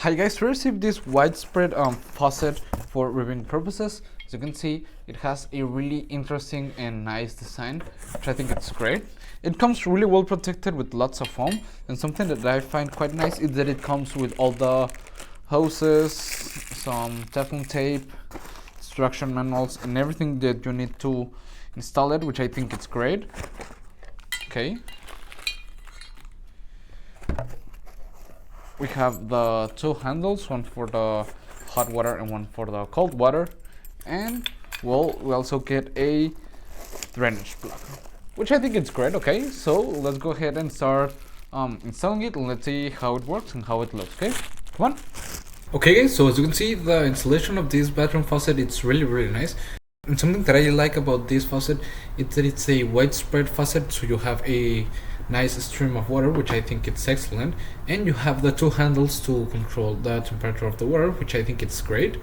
Hi guys, we received this widespread faucet for reviewing purposes. As you can see, it has a really interesting and nice design, which I think it's great. It comes really well protected with lots of foam, and something that I find quite nice is that it comes with all the hoses, some Teflon tape, instruction manuals, and everything that you need to install it, which I think it's great. Okay. We have the two handles, one for the hot water and one for the cold water, and well, we also get a drainage plug, which I think is great. Okay, so let's go ahead and start installing it, and let's see how it works and how it looks. Okay, come on. Okay guys, so as you can see, the installation of this bathroom faucet, it's really nice. And something that I like about this faucet is that it's a widespread faucet, so you have a nice stream of water, which I think it's excellent, and you have the two handles to control the temperature of the water, which I think it's great.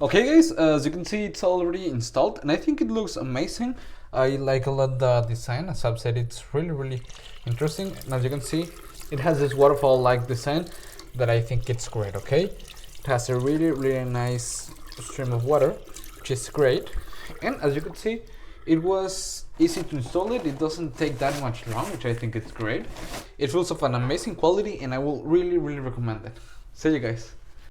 Okay guys, as you can see, it's already installed and I think it looks amazing. I like a lot the design. As I've said, it's really interesting, and as you can see, it has this waterfall like design that I think it's great. Okay, it has a really nice stream of water, which is great, and as you can see, it was easy to install it. It doesn't take that much long, which I think is great. It feels of an amazing quality and I will really recommend it. See you guys.